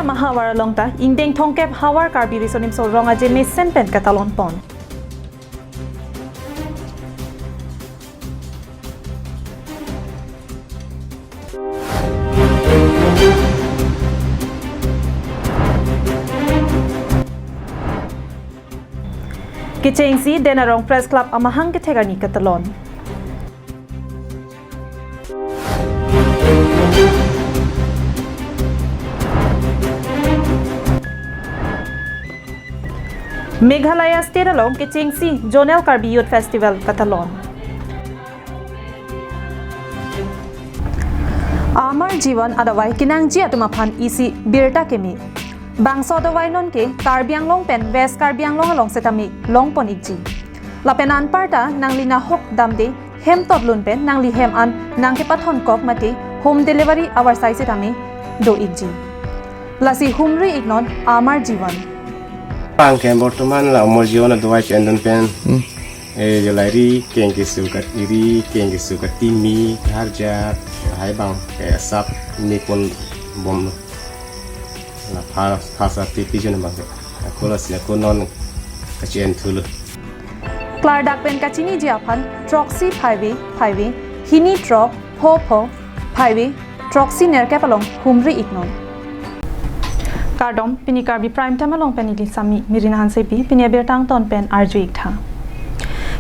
Prekja mahawara longta ingdeng thongkep hawar karbi risonim so ronga je me senpen katalon pon. Kicengsi Denarong Press Club amahang ketegani katalon. Meghalaya State along Kicengsi Zonal Karbi Youth Festival katalon. Amar Jiwan adawai kinangji atumaphan isi birta kemi. Bangso dawai non ke Karbiang long pen West Karbiang long along setami long pon ikji. Lapenan parta nang lina hok damde hem tot lun pen nang li hem an nang ke pathon kok mate home delivery our size setami do ikji. Lasi humri ignon Amar Jiwan. Pang kem bortoman la Amar Jiwan adawai cendon pen. Jolari kengki sukat iri kengki sukat timi harja hai bang ke sap nipon bom la phasa pipi jone bang ko la sne ko non kachen thulu Klar dak pen kachini jiaphan troxy phaiwe hini trop pho phaiwe troxy ner kapalong humri ignon Kardom pini karbi prime time along penili sami mirina hansepi pini bertang ton pen arju iktha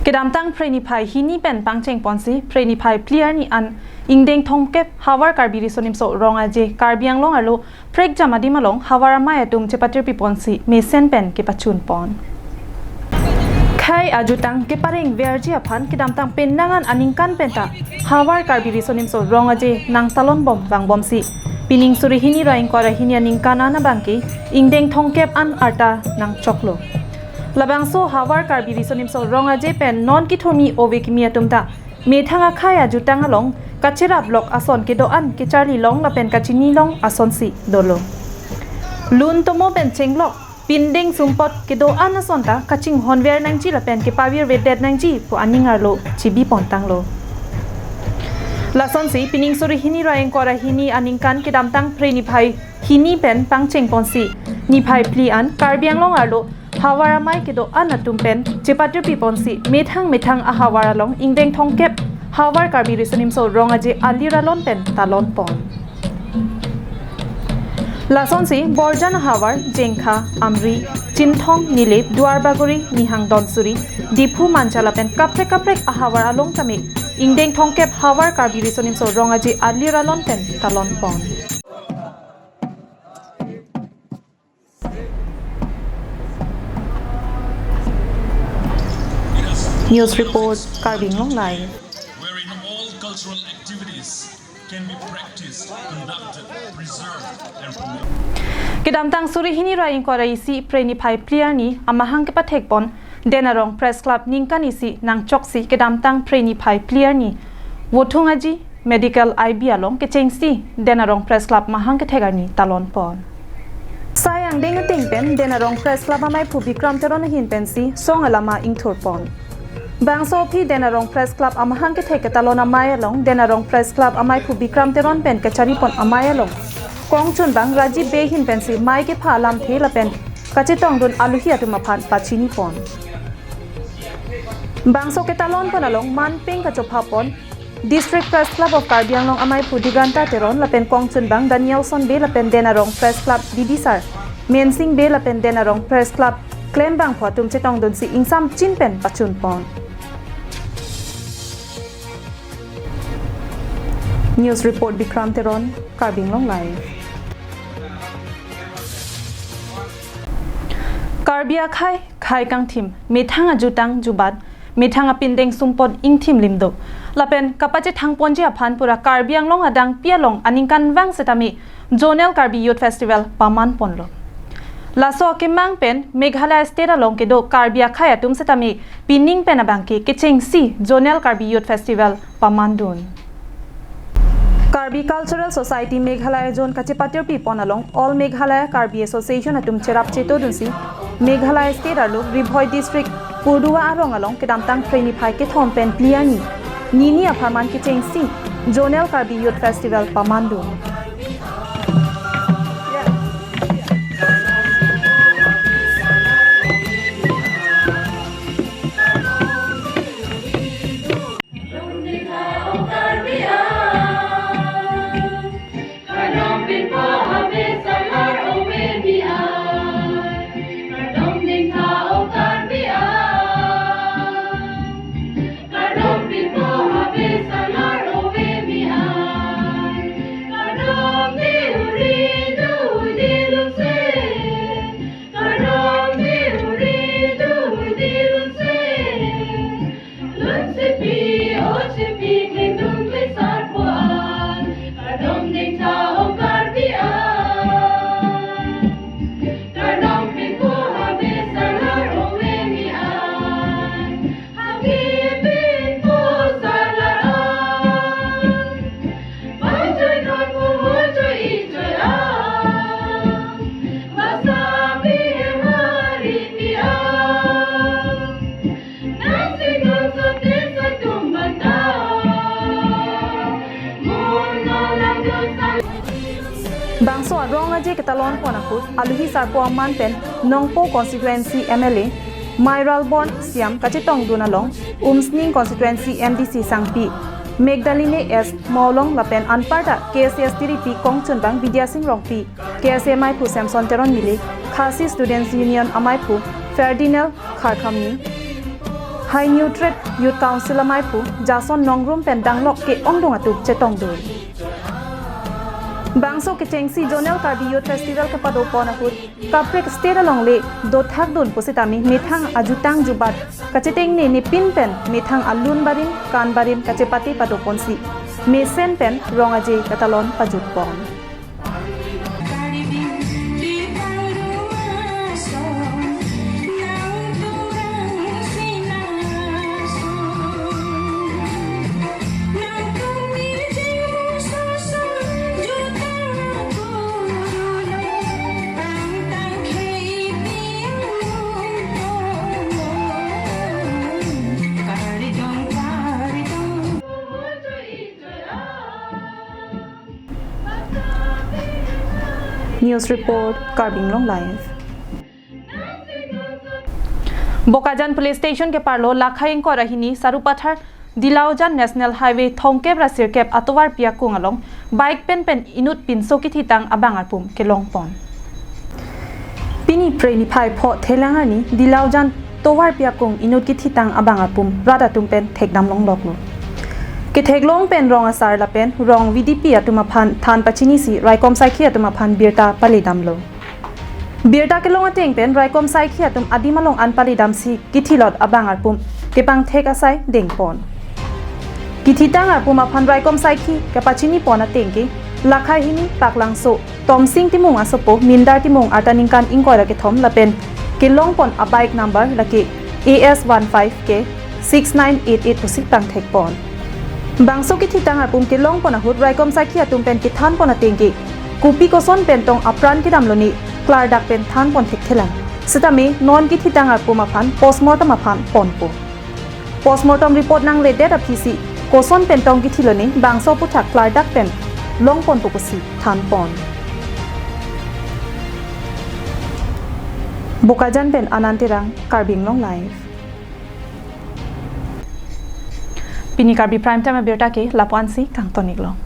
Kedam tang preni pai hini pen pangcheng ponsi preni pai clear ni an ingdeng thongkep hawar karbi risonim so ronga je karbiang long alo prek jamadi malong hawara ma atum chepatir pi ponsi me sen pen ke pachun pon khai ajutang ke pareng verji aphan kedam tang pen nangan aningkan penta hawar karbi risonim so ronga je nang talon bom bang bom si pining suri hini raing kora hini aningkana na bangki ingdeng thongkep an arta nang choklo Labangso hawar karbi risonim so ronga je pen non ki thomi ove ki miatumta me thanga khaya jutang along kachera block ason ke do an ke charli long la pen kachini long ason si dolo lun tomo pen chenglok pinding sumpot ke do an ason ta kaching honver nangji la pen ke pawir vedet nangji po aningar lo chibi pontang lo lason si pining suri hini raeng kora hini aningkan ke damtang preni phai hini pen pangcheng ponsi ni phai pli an karbiang long arlo Hawara mai kido anatum pen chepatir piponsi methang ahawara long ingdeng thongkep hawar karbi risonim so ronga je aliralon pen talon pon Lason si borjan hawar jengkha amri chinthong nilep duarbagori nihang donsuri diphu manchala pen kaprek ahawar along tami ingdeng thongkep hawar karbi risonim so ronga je aliralon pen talon pon News report Karbing Long Live wherein all cultural activities can be practiced, conducted, preserved and promoted. Kedamtang suri hini raing kora isi preni pai player ni amahang ke pathek pon Denarong Press Club ningkan isi nang choksi kedamtang preni pai player ni wothungaji medical IB along ke chengsi Denarong Press Club mahang ke thegani talon pon Sayang deng ting pen Denarong Press Club amai phubikram teron hin pensi song alama ingthor pon Bangso phi Denarong Press Club amahang ke thek talon amaya long Denarong Press Club amai phu bikram teron pen kachari pon amaya long kongchun bang raji be hin pensi mai ke phalam thela pen kachitong dun aluhi atuma phan pachini pon Bangso ke talon pon along man ping ka chopha pon District Press Club of Karbiang long amai phu diganta teron la pen kongchun bang Danielson be la pen Denarong Press Club Didisar Mensing be la pen Denarong Press Club claim bang photum chetong dun si ingsam chin pen pachun pon News report Bikram Teron, Karbing Long Live. Karbia khai kang thim, methanga jutang jubat, methanga pindeng sumpon ing thim limdo. Lapen kapache thangpon je aphan pura Karbiang long adang pialong aningkan wang setami Zonal Karbi Youth Festival paman ponlo. Laso ke mang pen Meghalaya State along ke do Karbia khai atum setami pining pen abangki kicheng si Zonal Karbi Youth Festival pamandun. Karbi Cultural Society Meghalaya Zone kachepatir pipon along All Meghalaya Karbi Association atum cherap cheto dunsi Meghalaya State along Ribhoi District Purdua arong along kedamtang preni phai ke thom pen pliani nini aphaman ke chengsi Zonal Karbi Youth Festival pamandu j ke talon pona khut aluhi sar po man pen nongpo constituency MLA Myralborn Siam kachitong dunalong Umsning constituency MDC Sangpi Megdaline S Maulong Lapen Anparta KSS Tiripi Kongchun Bang Vidya Singh Rongpi KSA Maipu Samson Teron Mili Khasi Students Union Amaipu Ferdinand Kharkhamni High Nutrate Youth Council Amaipu Jason Nongrum Pen Danglok ke Ongdong Atu Chetong Doi Bangso ke Chengsi Jonel Karbi Youth Festival ke Pado Ponakut Kaprek State Along Le Dothak Dun Pusitami Mithang Ajutang Jubat Kacheteng ne ni pin pen Mithang Alun Barin Kan Barin Kachepati Pado Ponsi Mesen pen Rongaje Katalon Pajut Pon News Report Carbing Long Live Bokajan Police Station ke parlo lakhaing ko rahini Sarupathar Dilaujan National Highway Thongkep Rasir Kep Atowar Pia Kungalong bike pen inut pin sokiti tang abangar pum ke longpon Pini preni phai pho thelangar ni Dilaujan Towar Pia Kung inut ki thitang abangar pum rada tumpen thekdam long loklo ke theglong pen rong asar la pen rong VDP atuma phan than pachini si raikom saikhi atuma phan birta palidamlo birta ke long ateng pen raikom saikhi atum adimalong an palidam si kithilot abangar pum ke pang thek asai dengpon kithitang ar puma phan raikom saikhi ke pachini pona tengki lakhai hini paklang so tomsing timung asopo mindar timung ataningkan ingkora ke thom la pen ke long pon a bike number lake AS15 ke 6988 pusik pang thek pon Bangso ki thitang apum ke long pona hut raikom saikhi atum pen ki than pona tengki kupi koson pen tong apran ki damloni klar dak pen than pon thek thelang sitami non ki thitang apum aphan postmortem aphan ponpo postmortem report nang le data pc koson pen tong ki thiloni bangso puthak klar dak pen long pon pokusi than pon Bokajan pen anantirang Carbing Long Live Pini Karbi Prime Time Berta ke Lapuan si Kang Tonik Long